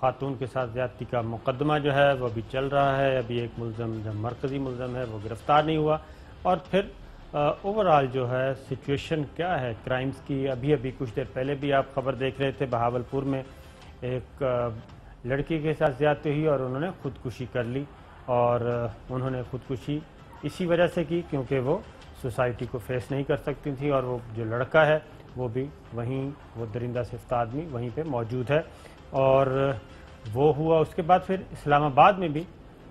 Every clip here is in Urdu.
خاتون کے ساتھ زیادتی کا مقدمہ جو ہے وہ ابھی چل رہا ہے. ابھی ایک ملزم جو مرکزی ملزم ہے وہ گرفتار نہیں ہوا. اور پھر اوورآل جو ہے سچویشن کیا ہے کرائمز کی. ابھی کچھ دیر پہلے بھی آپ خبر دیکھ رہے تھے, بہاولپور میں ایک لڑکی کے ساتھ زیادتی ہوئی اور انہوں نے خودکشی کر لی. اور انہوں نے خودکشی اسی وجہ سے کی کیونکہ وہ سوسائٹی کو فیس نہیں کر سکتی تھی, اور وہ جو لڑکا ہے وہ بھی وہیں, وہ درندہ صفت آدمی وہیں پہ موجود ہے. اور وہ ہوا. اس کے بعد پھر اسلام آباد میں بھی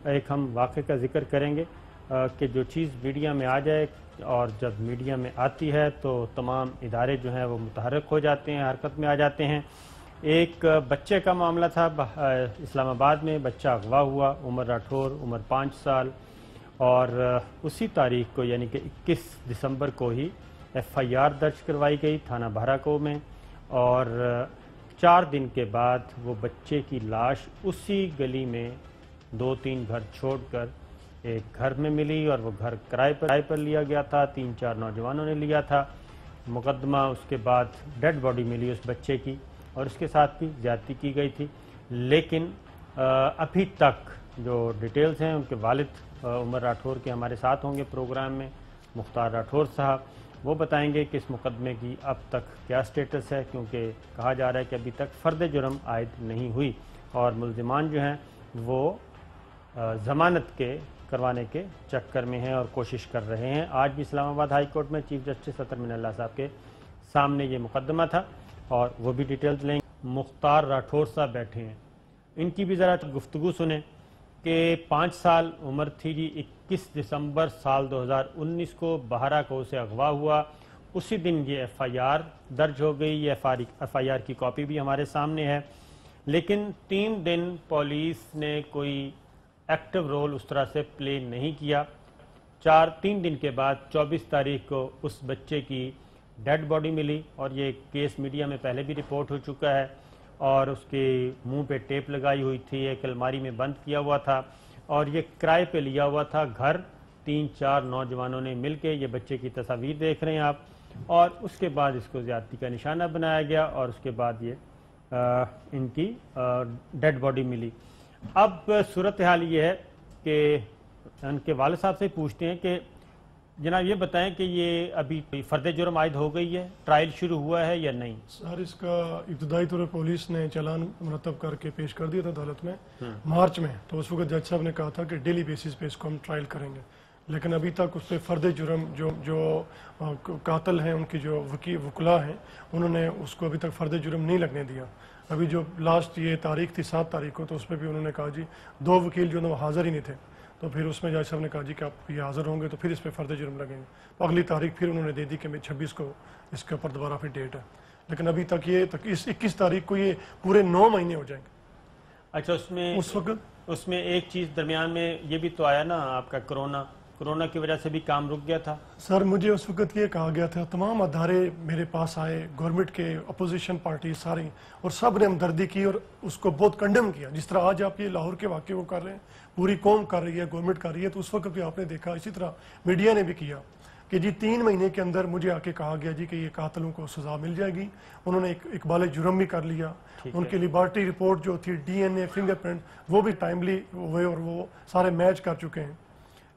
ایک ہم واقعے کا ذکر کریں گے کہ جو چیز میڈیا میں آ جائے, اور جب میڈیا میں آتی ہے تو تمام ادارے جو ہیں وہ متحرک ہو جاتے ہیں, حرکت میں آ جاتے ہیں. ایک بچے کا معاملہ تھا اسلام آباد میں. بچہ اغوا ہوا, عمر راٹھور, عمر 5 سال. اور اسی تاریخ کو یعنی کہ 21 دسمبر کو ہی FIR درج کروائی گئی تھانہ بہراکو میں. اور 4 دن کے بعد وہ بچے کی لاش اسی گلی میں 2-3 گھر چھوڑ کر ایک گھر میں ملی, اور وہ گھر کرائے پر لیا گیا تھا. 3-4 نوجوانوں نے لیا تھا مقدمہ. اس کے بعد ڈیڈ باڈی ملی اس بچے کی, اور اس کے ساتھ بھی زیادتی کی گئی تھی. لیکن ابھی تک جو ڈیٹیلز ہیں ان کے والد عمر راٹھور کے ہمارے ساتھ ہوں گے پروگرام میں, مختار راٹھور صاحب. وہ بتائیں گے کہ اس مقدمے کی اب تک کیا سٹیٹس ہے, کیونکہ کہا جا رہا ہے کہ ابھی تک فرد جرم عائد نہیں ہوئی, اور ملزمان جو ہیں وہ ضمانت کے کروانے کے چکر میں ہیں اور کوشش کر رہے ہیں. آج بھی اسلام آباد ہائی کورٹ میں چیف جسٹس اطہر من اللہ صاحب کے سامنے یہ مقدمہ تھا, اور وہ بھی ڈیٹیلز لیں گے. مختار راٹھور صاحب بیٹھے ہیں, ان کی بھی ذرا گفتگو سنیں کہ 5 سال عمر تھی جی. 21 دسمبر سال 2019 کو بہراکو سے اغوا ہوا. اسی دن یہ FIR درج ہو گئی. یہ FIR کی کاپی بھی ہمارے سامنے ہے. لیکن 3 دن پولیس نے کوئی ایکٹیو رول اس طرح سے پلے نہیں کیا. 3 دن کے بعد 24 تاریخ کو اس بچے کی ڈیڈ باڈی ملی, اور یہ کیس میڈیا میں پہلے بھی رپورٹ ہو چکا ہے. اور اس کے منہ پہ ٹیپ لگائی ہوئی تھی, ایک الماری میں بند کیا ہوا تھا, اور یہ کرائے پہ لیا ہوا تھا گھر. 3-4 نوجوانوں نے مل کے, یہ بچے کی تصاویر دیکھ رہے ہیں آپ, اور اس کے بعد اس کو زیادتی کا نشانہ بنایا گیا, اور اس کے بعد یہ ان کی ڈیڈ باڈی ملی. اب صورتحال یہ ہے کہ ان کے والد صاحب سے پوچھتے ہیں کہ جناب یہ بتائیں کہ یہ ابھی فرد جرم عائد ہو گئی ہے, ٹرائل شروع ہوا ہے یا نہیں؟ سر اس کا ابتدائی طور پر پولیس نے چالان مرتب کر کے پیش کر دیا تھا عدالت میں مارچ میں. تو اس وقت جج صاحب نے کہا تھا کہ ڈیلی بیسس پہ اس کو ہم ٹرائل کریں گے, لیکن ابھی تک اس پہ فرد جرم جو قاتل ہیں, ان کی جو وکلا ہیں, انہوں نے اس کو ابھی تک فرد جرم نہیں لگنے دیا. ابھی جو لاسٹ یہ تاریخ تھی 7 تاریخ کو, تو اس پہ بھی انہوں نے کہا جی 2 وکیل جو وہ حاضر ہی نہیں تھے. تو پھر اس میں جج صاحب نے کہا جی کہ آپ یہ حاضر ہوں گے تو پھر اس پہ فرد جرم لگیں گے. تو اگلی تاریخ پھر انہوں نے دے دی کہ 26 کو اس کے اوپر دوبارہ پھر ڈیٹ ہے. لیکن ابھی تک یہ اس 21 تاریخ کو یہ پورے 9 مہینے ہو جائیں گے. اچھا, اس میں ایک چیز درمیان میں یہ بھی تو آیا نا آپ کا کرونا کی وجہ سے بھی کام رک گیا تھا. سر مجھے اس وقت یہ کہا گیا تھا, تمام ادارے میرے پاس آئے, گورنمنٹ کے اپوزیشن پارٹی ساری, اور سب نے ہمدردی کی اور اس کو بہت کنڈم کیا. جس طرح آج آپ یہ لاہور کے واقعے کو کر رہے ہیں, پوری قوم کر رہی ہے, گورنمنٹ کر رہی ہے, تو اس وقت بھی آپ نے دیکھا اسی طرح میڈیا نے بھی کیا کہ جی 3 مہینے کے اندر مجھے آ کے کہا گیا جی کہ یہ قاتلوں کو سزا مل جائے گی. انہوں نے اقبال جرم بھی کر لیا. ان کی لیبارٹری رپورٹ جو تھی, DNA, فنگر پرنٹ, وہ بھی ٹائملی ہوئے اور وہ سارے میچ کر چکے ہیں.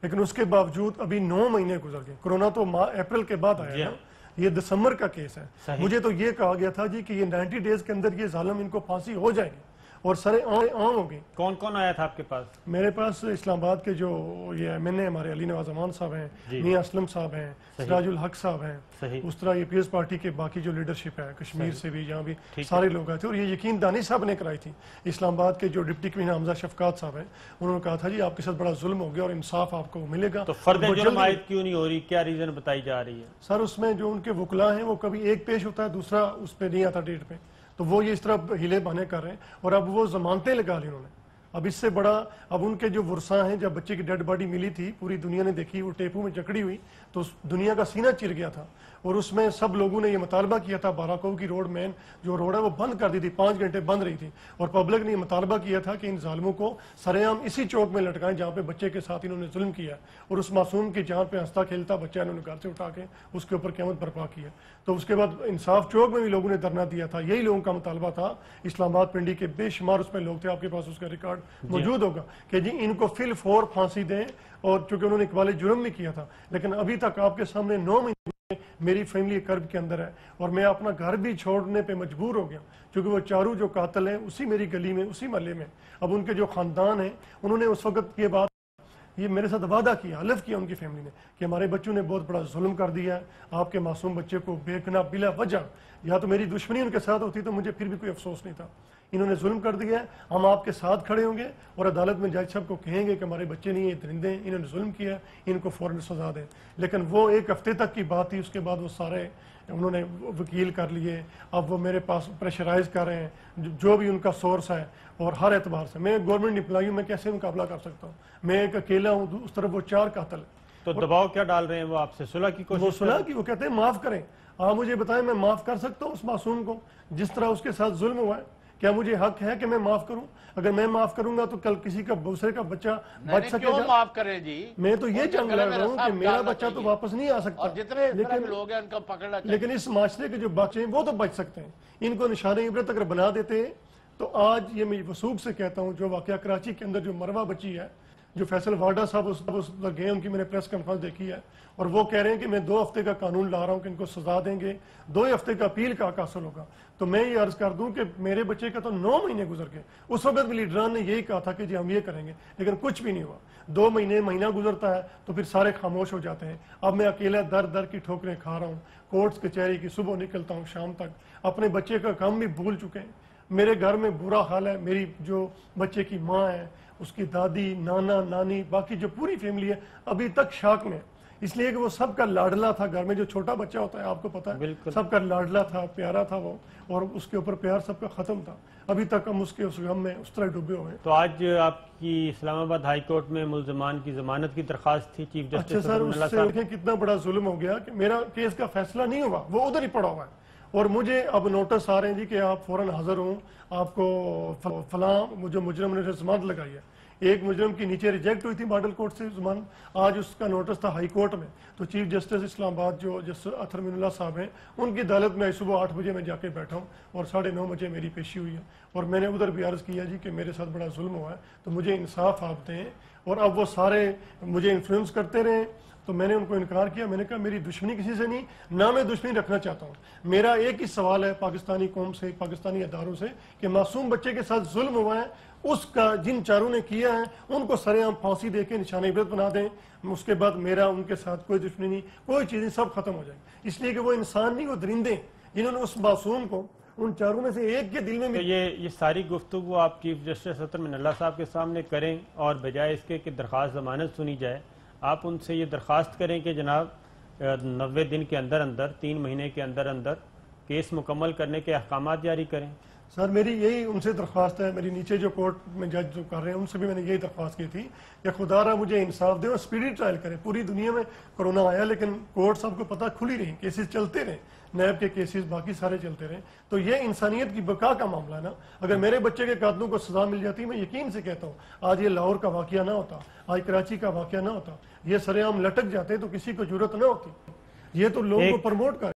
لیکن اس کے باوجود ابھی 9 مہینے گزر گئے. کرونا تو اپریل کے بعد آیا نا, یہ دسمبر کا کیس ہے. مجھے تو یہ کہا گیا تھا جی کہ یہ 90 ڈیز کے اندر یہ ظالم ان کو پھانسی ہو جائے گی اور سریں عام ہو گئی. کون کون آیا تھا آپ کے پاس؟ میرے پاس اسلام آباد کے جو یہ MNA ہمارے علی نواز امان صاحب ہیں, میاں اسلم صاحب ہیں, سراج الحق صاحب ہیں, اس طرح یہ پیس پارٹی کے باقی جو لیڈرشپ ہے کشمیر سے بھی, یہاں بھی سارے لوگ آئے تھے. اور یہ یقین دانی صاحب نے کرائی تھی. اسلام آباد کے جو ڈپٹی کمشنر حمزہ شفقات صاحب ہیں, انہوں نے کہا تھا جی آپ کے ساتھ بڑا ظلم ہو گیا اور انصاف آپ کو ملے گا. تو فرد جرم عائد کیوں نہیں ہو رہی, کیا ریزن بتائی جا رہی ہے؟ سر اس میں جو ان کے وکلا ہیں وہ کبھی ایک پیش ہوتا ہے, دوسرا اس پہ نہیں آتا ڈیٹ پہ, تو وہ یہ اس طرح ہیلے بہانے کر رہے ہیں. اور اب وہ ضمانتیں لگا لی انہوں نے. اب اس سے بڑا, اب ان کے جو ورثاء ہیں, جب بچے کی ڈیڈ باڈی ملی تھی پوری دنیا نے دیکھی, وہ ٹیپو میں جکڑی ہوئی, تو دنیا کا سینہ چر گیا تھا. اور اس میں سب لوگوں نے یہ مطالبہ کیا تھا باراکو کی روڈ مین جو روڈ ہے وہ بند کر دی تھی، 5 گھنٹے بند رہی تھی، اور پبلک نے یہ مطالبہ کیا تھا کہ ان ظالموں کو سرے عام اسی چوک میں لٹکائیں جہاں پہ بچے کے ساتھ انہوں نے ظلم کیا اور اس معصوم کی جان پہ ہنستا کھیلتا بچہ انہوں نے گھر سے اٹھا کے اس کے اوپر قیامت برپا کیا۔ تو اس کے بعد انصاف چوک میں بھی لوگوں نے دھرنا دیا تھا، یہی لوگوں کا مطالبہ تھا، اسلام آباد پنڈی کے بے شمار اس میں لوگ تھے، آپ کے پاس اس کا ریکارڈ موجود ہوگا کہ جی ان کو فی الفور پھانسی دیں، اور چونکہ انہوں نے اقبال جرم بھی کیا تھا، لیکن ابھی تک آپ کے سامنے 9 مہینے میری فیملی کرب کے اندر ہے، اور میں اپنا گھر بھی چھوڑنے پہ مجبور ہو گیا، کیونکہ وہ چاروں جو قاتل ہیں اسی میری گلی میں اسی محلے میں، اب ان کے جو خاندان ہیں انہوں نے اس وقت یہ بات یہ میرے ساتھ وعدہ کیا، حلف کیا ان کی فیملی نے کہ ہمارے بچوں نے بہت بڑا ظلم کر دیا ہے، آپ کے معصوم بچے کو بے گناہ بلا وجہ، یا تو میری دشمنی ان کے ساتھ ہوتی تو مجھے پھر بھی کوئی افسوس نہیں تھا، انہوں نے ظلم کر دیا ہے، ہم آپ کے ساتھ کھڑے ہوں گے اور عدالت میں جج صاحب کو کہیں گے کہ ہمارے بچے نہیں، یہ درندے ہیں، انہوں نے ظلم کیا ہے، ان کو فوراً سزا دیں۔ لیکن وہ ایک ہفتے تک کی بات تھی، اس کے بعد وہ سارے انہوں نے وکیل کر لیے، اب وہ میرے پاس پریشرائز کر رہے ہیں جو بھی ان کا سورس ہے، اور ہر اعتبار سے میں گورنمنٹ امپلائی ہوں، میں کیسے مقابلہ کر سکتا ہوں، میں ایک اکیلا ہوں، اس طرف وہ 4 قاتل ہیں۔ تو دباؤ کیا ڈال رہے ہیں وہ آپ سے؟ صلح کی وہ کوشش صلح کی، وہ کہتے ہیں معاف کریں، آپ مجھے بتائیں میں معاف کر سکتا ہوں اس معصوم کو جس طرح اس کے ساتھ ظلم ہوا ہے؟ کیا مجھے حق ہے کہ میں معاف کروں؟ اگر میں معاف کروں گا تو کل کسی کا دوسرے کا بچہ بچ سکے کیوں گا؟ معاف کریں جی؟ میں تو یہ جنگ لڑ رہا ہوں کہ میرا بچہ تو واپس نہیں آ سکتا، اور جتنے اس طرح کے لوگ ہیں ان کو پکڑنا چاہیے، لیکن اس معاشرے کے جو بچے ہیں وہ تو بچ سکتے ہیں، ان کو نشان عبرت اگر بنا دیتے ہیں تو آج یہ میں وثوق سے کہتا ہوں، جو واقعہ کراچی کے اندر جو مروہ بچی ہے، جو فیصل وارڈا صاحب اس پر گئے، ان کی میں نے پریس کانفرنس دیکھی ہے، اور وہ کہہ رہے ہیں کہ میں 2 ہفتے کا قانون لا رہا ہوں کہ ان کو سزا دیں گے، 2 ہفتے کا اپیل کا حق حاصل ہوگا۔ تو میں یہ عرض کر دوں کہ میرے بچے کا تو 9 مہینے گزر گئے، اس وقت بھی لیڈران نے یہی کہا تھا کہ جی ہم یہ کریں گے، لیکن کچھ بھی نہیں ہوا، 2 مہینہ گزرتا ہے تو پھر سارے خاموش ہو جاتے ہیں۔ اب میں اکیلا در کی ٹھوکریں کھا رہا ہوں، کورٹس کچہری کی، صبح نکلتا ہوں شام تک، اپنے بچے کا کام بھی بھول چکے ہیں، میرے گھر میں برا حال ہے، میری جو بچے کی ماں ہے، اس کی دادی، نانا، نانی، باقی جو پوری فیملی ہے ابھی تک شاک میں ہے، اس لیے کہ وہ سب کا لاڈلا تھا، گھر میں جو چھوٹا بچہ ہوتا ہے آپ کو پتا ہے، سب کا لاڈلا تھا، پیارا تھا وہ، اور اس کے اوپر پیار سب کا ختم تھا، ابھی تک ہم اس کے اس غم میں اس طرح ڈوبے ہوئے ہیں۔ تو آج آپ کی اسلام آباد ہائی کورٹ میں ملزمان کی ضمانت کی درخواست تھی چیف اچھا جسٹس سر، اس سے دیکھیں کتنا بڑا ظلم ہو گیا کہ میرا کیس کا فیصلہ نہیں ہوا، وہ ادھر ہی پڑا ہوا ہے، اور مجھے اب نوٹس آ رہے ہیں جی کہ آپ فوراً حاضر ہوں، آپ کو فلاں جو مجرم نے ضمانت لگائی ہے، ایک مجرم کی نیچے ریجیکٹ ہوئی تھی ماڈل کورٹ سے ضمانت، آج اس کا نوٹس تھا ہائی کورٹ میں، تو چیف جسٹس اسلام آباد جو جسٹس اطہر امین اللہ صاحب ہیں، ان کی عدالت میں صبح 8 بجے میں جا کے بیٹھا ہوں، اور 9:30 بجے میری پیشی ہوئی ہے، اور میں نے ادھر بھی عرض کیا جی کہ میرے ساتھ بڑا ظلم ہوا ہے، تو مجھے انصاف آپ دیں، اور اب وہ سارے مجھے انفلوئنس کرتے رہے، تو میں نے ان کو انکار کیا، میں نے کہا میری دشمنی کسی سے نہیں، نہ میں دشمنی رکھنا چاہتا ہوں، میرا ایک ہی سوال ہے پاکستانی قوم سے، پاکستانی اداروں سے، کہ معصوم بچے کے ساتھ ظلم ہوا ہے، اس کا جن چاروں نے کیا ہے ان کو سرے عام پھانسی دے کے نشان عبرت بنا دیں، اس کے بعد میرا ان کے ساتھ کوئی دشمنی نہیں، کوئی چیز نہیں، سب ختم ہو جائے، اس لیے کہ وہ انسان نہیں، وہ درندے جنہوں نے اس معصوم کو ان چاروں میں سے ایک کے دل میں یہ ساری گفتگو آپ چیف جسٹس اطہر امین اللہ صاحب کے سامنے کریں، اور بجائے اس کے کہ درخواست ضمانت سنی جائے، آپ ان سے یہ درخواست کریں کہ جناب 90 دن کے اندر 3 مہینے کے اندر کیس مکمل کرنے کے احکامات جاری کریں۔ سر میری یہی ان سے درخواست ہے، میری نیچے جو کورٹ میں جج جو کر رہے ہیں ان سے بھی میں نے یہی درخواست کی تھی کہ خدا را مجھے انصاف دے اور سپیڈی ٹرائل کریں، پوری دنیا میں کرونا آیا لیکن کورٹ سب کو پتہ کھلی رہی، کیسز چلتے رہے، نیب کے کیسز باقی سارے چلتے رہے، تو یہ انسانیت کی بقا کا معاملہ ہے نا، اگر میرے بچے کے قاتلوں کو سزا مل جاتی، میں یقین سے کہتا ہوں آج یہ لاہور کا واقعہ نہ ہوتا، آج کراچی کا واقعہ نہ ہوتا، یہ سرے عام لٹک جاتے تو کسی کو ضرورت نہ ہوتی، یہ تو لوگوں کو پروموٹ کر